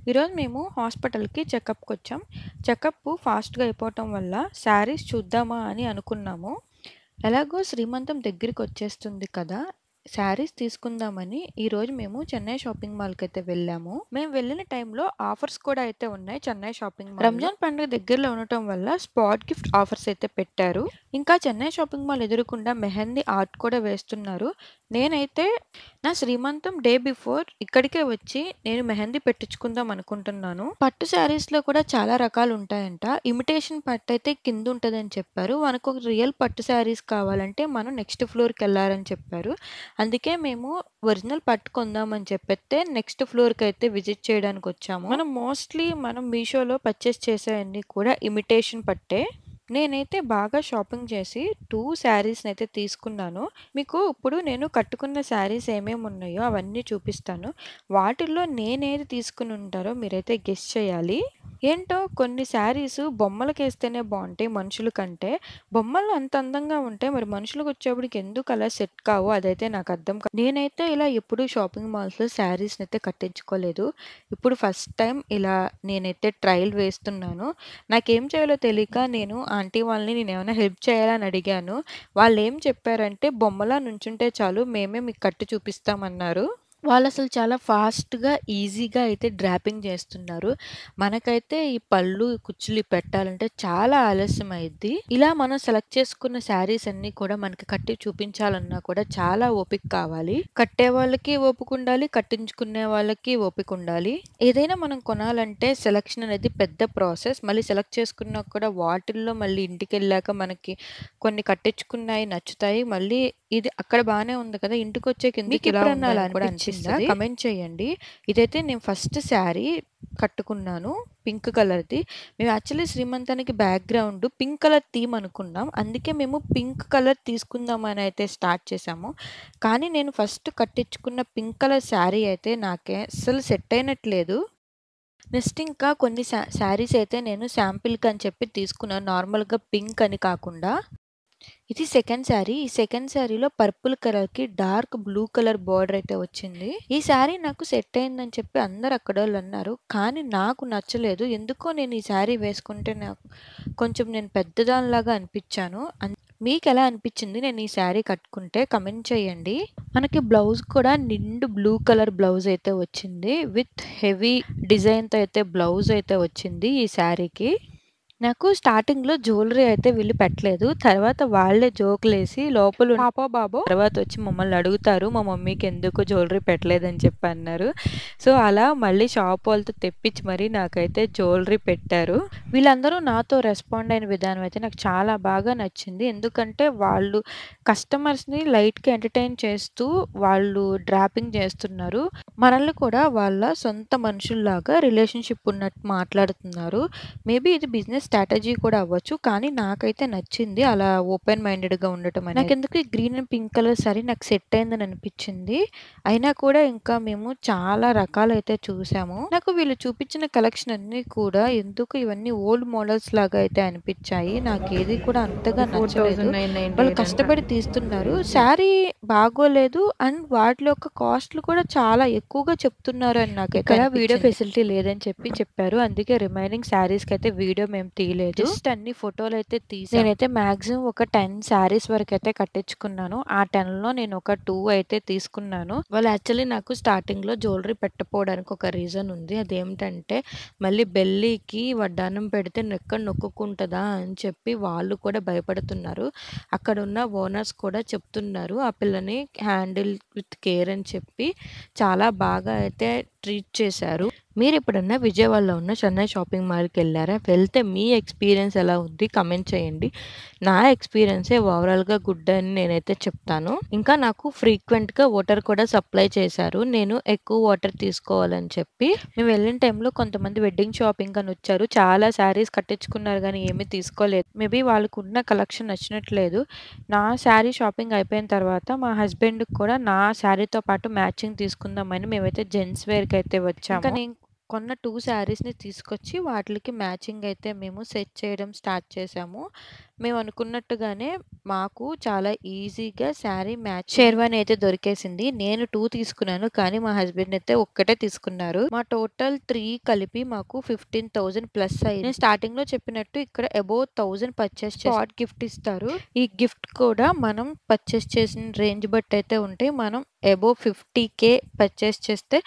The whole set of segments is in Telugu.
ఈరోజు మేము హాస్పిటల్‌కి చెకప్‌కొచ్చాం. చెకప్ ఫాస్ట్‌గా అయిపోవటం వల్ల శారీస్ చూద్దామా అని అనుకున్నాము. ఎలాగో శ్రీమంతం దగ్గరికొచ్చేస్తుంది కదా! శారీస్ తీసుకుందామని ఈరోజు మేము చెన్నై షాపింగ్ మాల్‌కైతే వెళ్ళాము. మేము వెళ్ళిన టైంలో ఆఫర్స్ కూడా అయితే ఉన్నాయి చెన్నై షాపింగ్ మాల్‌లో. రంజాన్ పండుగ దగ్గరలో ఉండటం వల్ల స్పాట్ గిఫ్ట్ ఆఫర్స్ అయితే పెట్టారు. ఇంకా చెన్నై షాపింగ్ మాల్ ఎదురుగుండా మెహందీ ఆర్ట్ కూడా వేస్తున్నారు. నేనైతే నా శ్రీమంతం డే బిఫోర్ ఇక్కడికే వచ్చి నేను మెహందీ పెట్టించుకుందాం అనుకుంటున్నాను. పట్టు శారీస్‌లో కూడా చాలా రకాలు ఉంటాయంట. ఇమిటేషన్ పట్టు అయితే కింద ఉంటదని చెప్పారు. మనకు ఒక రియల్ పట్టు శారీస్ కావాలంటే మనం నెక్స్ట్ ఫ్లోర్‌కెళ్ళాలని చెప్పారు. అందుకే మేము ఒరిజినల్ పట్టు కొందామని చెప్పైతే నెక్స్ట్ ఫ్లోర్‌కైతే విజిట్ చేయడానికొచ్చాము. మనం మీషోలో పర్చేస్ చేసేయన్నీ కూడా ఇమిటేషన్ పట్టే. నేనైతే బాగా షాపింగ్ చేసి 2 శారీస్‌నైతే తీసుకున్నాను. మీకు ఇప్పుడు నేను కట్టుకున్న శారీస్ ఏమేమున్నాయో అవన్నీ చూపిస్తాను. వాటిల్లో నేనేది తీసుకొని ఉంటారో మీరైతే గెస్ చేయాలి. ఏంటో కొన్ని శారీసు బొమ్మలకేస్తేనే బావుంటాయి మనుషుల కంటే. బొమ్మలు అంత అందంగా ఉంటాయి. మరి మనుషులకొచ్చేప్పటికి ఎందుకు అలా సెట్ కావో అదైతే నాకు అర్థం నేనైతే ఇలా ఎప్పుడూ షాపింగ్ మాల్స్‌లో శారీస్‌నైతే కట్టించుకోలేదు. ఇప్పుడు ఫస్ట్ టైమ్ ఇలా నేనైతే ట్రయల్ వేస్తున్నాను. నాకేం చేయాలో తెలియక నేను ఆంటీ వాళ్ళని నేనేమైనా హెల్ప్ చేయాలా అని అడిగాను. వాళ్ళేం చెప్పారంటే బొమ్మలా నుంచుంటే చాలు మేమే మీకు కట్టి చూపిస్తామన్నారు. వాళ్ళసలు చాలా ఫాస్ట్‌గా, ఈజీగా అయితే డ్రాపింగ్ చేస్తున్నారు. మనకైతే ఈ పళ్ళు, కుచ్చులు పెట్టాలంటే చాలా ఆలస్యం అయిద్ది. ఇలా మనం సెలెక్ట్ చేసుకున్న శారీస్ అన్నీ కూడా మనకి కట్టి చూపించాలన్నా కూడా చాలా ఓపిక కావాలి. కట్టే వాళ్ళకి ఓపికుండాలి, కట్టించుకునే వాళ్ళకి ఓపికుండాలి. ఏదైనా మనం కొనాలంటే సెలక్షన్ అనేది పెద్ద ప్రాసెస్. మళ్ళీ సెలెక్ట్ చేసుకున్నాక కూడా వాటిల్లో మళ్ళీ ఇంటికెళ్ళాక మనకి కొన్ని కట్టించుకున్నాయి నచ్చుతాయి. మళ్ళీ ఇది అక్కడ బానే ఉంది కదా! ఇంటికొచ్చాక ఎందుకు ఇలా ఉందని కూడా అనిపిస్తది. కమెంట్ చేయండి. ఇదైతే నేను ఫస్ట్ శారీ కట్టుకున్నాను. పింక్ కలర్‌ది. మేము యాక్చువల్లీ శ్రీమంతానికి బ్యాక్‌గ్రౌండ్ పింక్ కలర్ థీమ్ అనుకున్నాం. అందుకే మేము పింక్ కలర్ తీసుకుందామని అయితే స్టార్ట్ చేసాము. కానీ నేను ఫస్ట్ కట్టించుకున్న పింక్ కలర్ శారీ అయితే నాకే అస్సలు సెట్ అయినట్లేదు. నెక్స్ట్ ఇంకా కొన్ని శారీస్ అయితే నేను శాంపిల్‌కి అని చెప్పి తీసుకున్నాను. నార్మల్‌గా పింక్ అని కాకుండా. ఇది సెకండ్ శారీ. ఈ సెకండ్ శారీలో పర్పుల్ కలర్‌కి డార్క్ బ్లూ కలర్ బోర్డర్ అయితే వచ్చింది. ఈ శారీ నాకు సెట్ అయిందని చెప్పి అందరూ అక్కడోళ్ళన్నారు. కానీ నాకు నచ్చలేదు. ఎందుకో నేను ఈ శారీ వేసుకుంటే కొంచెం నేను పెద్దదానిలాగా అనిపించాను. మీకెలా అనిపించింది నేను ఈ శారీ కట్టుకుంటే కమెంట్ చేయండి. మనకి బ్లౌజ్ కూడా నిండు బ్లూ కలర్ బ్లౌజ్ అయితే వచ్చింది. విత్ హెవీ డిజైన్‌తో అయితే బ్లౌజ్ అయితే వచ్చింది ఈ శారీకి. నాకు స్టార్టింగ్‌లో జ్యువెలరీ అయితే వీళ్ళు పెట్టలేదు. తర్వాత వాళ్ళే జోకులేసి పాపో, బాబో తర్వాతొచ్చి మమ్మల్ని అడుగుతారు. మా మమ్మీకి ఎందుకు జ్యువెలరీ పెట్టలేదని చెప్పి అన్నారు. సో, అలా మళ్ళీ షాప్ వాళ్ళతో తెప్పించి మరీ నాకైతే జ్యువెలరీ పెట్టారు. వీళ్ళందరూ నాతో రెస్పాండ్ అయిన విధానం అయితే నాకు చాలా బాగా నచ్చింది. ఎందుకంటే వాళ్ళు కస్టమర్స్‌ని లైట్‌గా ఎంటర్‌టైన్ చేస్తూ వాళ్ళు డ్రాపింగ్ చేస్తున్నారు. మనల్ని కూడా వాళ్ళ సొంత మనుషుల్లాగా రిలేషన్‌షిప్ ఉన్నట్టు మాట్లాడుతున్నారు. మేబీ ఇది బిజినెస్ స్ట్రాటజీ కూడా అవ్వచ్చు. కానీ నాకైతే నచ్చింది అలా ఓపెన్ మైండెడ్‌గా ఉండటం అనేది. నాకెందుకో ఈ green and pink colour sorry నాకు సెట్ అయిందని అనిపించింది. అయినా కూడా ఇంకా మేము చాలా రకాలైతే చూసాము. నాకు వీళ్ళు చూపించిన కలెక్షన్ అన్నీ కూడా ఎందుకు ఇవన్నీ ఓల్డ్ మోడల్స్ లాగా అయితే అనిపించాయి. నాకేది కూడా అంతగా నచ్చలేదు. వాళ్ళు కష్టపడి తీస్తున్నారు. శారీ బాగోలేదు అండ్ వాటిలో యొక్క కాస్ట్‌లు కూడా చాలా ఎక్కువగా చెప్తున్నారు అని నాకైతే ఇక్కడ వీడియో ఫెసిలిటీ లేదని చెప్పారు. అందుకే రిమైనింగ్ శారీస్‌కైతే వీడియో మేము తీయలేదు. జస్ట్ అన్ని ఫోటోలైతే తీసాం. నేనైతే మాక్సిమం ఒక 10 శారీస్ వరకైతే కట్టించుకున్నాను. ఆ 10లో నేను ఒక 2 అయితే తీసుకున్నాను. వాళ్ళు యాక్చువల్లీ నాకు స్టార్టింగ్‌లో జ్యువెలరీ పెట్టకపోవడానికి ఒక రీజన్ ఉంది. అదేమిటంటే మళ్ళీ బెల్లీకి వడ్డానం పెడితే ఎక్కడ నొక్కుకుంటదా అని చెప్పి వాళ్ళు కూడా భయపడుతున్నారు. అక్కడున్న ఓనర్స్ కూడా చెప్తున్నారు. ఆ పిల్లని హ్యాండిల్ విత్ కేర్ అని చెప్పి చాలా బాగా అయితే ట్రీట్ చేశారు. మీరెప్పుడన్నా విజయవాడలో ఉన్న చెన్నై షాపింగ్ మాల్‌కెళ్లారా? వెళ్తే మీ ఎక్స్‌పీరియన్స్ ఎలా ఉంది? కమెంట్ చేయండి. నా ఎక్స్‌పీరియన్సే ఓవరాల్‌గా గుడ్ అని నేనైతే చెప్తాను. ఇంకా నాకు ఫ్రీక్వెంట్‌గా వాటర్ కూడా సప్లై చేశారు. నేను ఎక్కువ వాటర్ తీసుకోవాలని చెప్పి. మేము వెళ్ళిన టైంలో కొంతమంది వెడ్డింగ్ షాపింగ్ అని వచ్చారు. చాలా శారీస్ కట్టించుకున్నారు గానీ ఏమీ తీసుకోలేదు. మేబీ వాళ్ళకున్న కలెక్షన్ నచ్చినట్లేదు. నా శారీ షాపింగ్ అయిపోయిన తర్వాత మా హస్బెండ్‌కి కూడా నా శారీతో పాటు మ్యాచింగ్ తీసుకుందామని మేమైతే జెంట్స్ వేర్‌కైతే వచ్చాము. ఇంకా నేను కొన్న 2 శారీస్‌ని తీసుకొచ్చి వాటిలకి మ్యాచింగ్ అయితే మేము సెట్ చేయడం స్టార్ట్ చేసాము. మేము అనుకున్నట్టుగానే మాకు చాలా ఈజీగా శారీ షేర్వానీ అయితే దొరికేసింది. నేను 2 తీసుకున్నాను. కానీ మా హస్బెండ్ అయితే ఒక్కటే తీసుకున్నారు. మా టోటల్ 3 కలిపి మాకు 15,000 ప్లస్ అయింది. నేను స్టార్టింగ్‌లో చెప్పినట్టు ఇక్కడ అబోవ్ 1000 పర్చేస్ స్పాట్ గిఫ్ట్ ఇస్తారు. ఈ గిఫ్ట్ కూడా మనం పర్చేస్ చేసిన రేంజ్ బట్టి అయితే ఉంటాయి. మనం అబోవ్ 50,000 పర్చేస్ చేస్తే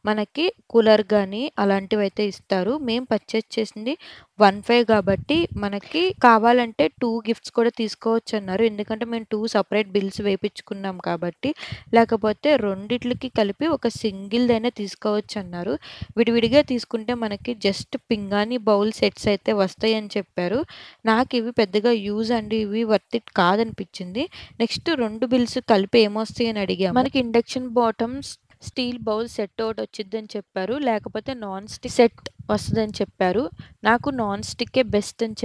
మనకి కూలర్ గానీ అలాంటివైతే ఇస్తారు. మేము పర్చేస్ చేసింది 15,000 కాబట్టి మనకి కావాలంటే 2 గిఫ్ట్స్ కూడా తీసుకోవచ్చన్నారు. ఎందుకంటే మేము 2 సెపరేట్ బిల్స్ వేపించుకున్నాం కాబట్టి. లేకపోతే రెండిట్లకి కలిపి ఒక సింగిల్‌దైనా తీసుకోవచ్చన్నారు. విడివిడిగా తీసుకుంటే మనకి జస్ట్ పింగాణీ బౌల్ సెట్స్ అయితే వస్తాయని చెప్పారు. నాకివి పెద్దగా యూజ్ అండి. ఇవి వర్త్ ఇట్ కాదనిపించింది. నెక్స్ట్ 2 బిల్స్ కలిపి ఏమొస్తాయని అడిగాము. మనకి induction bottoms steel bowl set ఒకటి వచ్చిద్దని చెప్పారు. లేకపోతే నాన్ స్టిక్ సెట్ వస్తదని చెప్పారు. నాకు నాన్ స్టిక్కే బెస్ట్ అని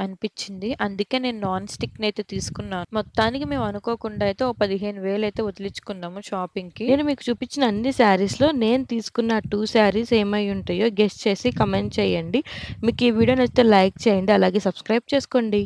అనిపించింది. అందుకే నేను నాన్ స్టిక్‌ని అయితే తీసుకున్నాను. మొత్తానికి మేము అనుకోకుండా అయితే ఓ 15,000 అయితే వదిలించుకున్నాము షాపింగ్‌కి. నేను మీకు చూపించిన అన్ని శారీస్‌లో నేను తీసుకున్న 2 శారీస్ ఏమై ఉంటాయో గెస్ చేసి కమెంట్ చేయండి. మీకు ఈ వీడియో నచ్చితే లైక్ చేయండి. అలాగే సబ్స్క్రైబ్ చేసుకోండి.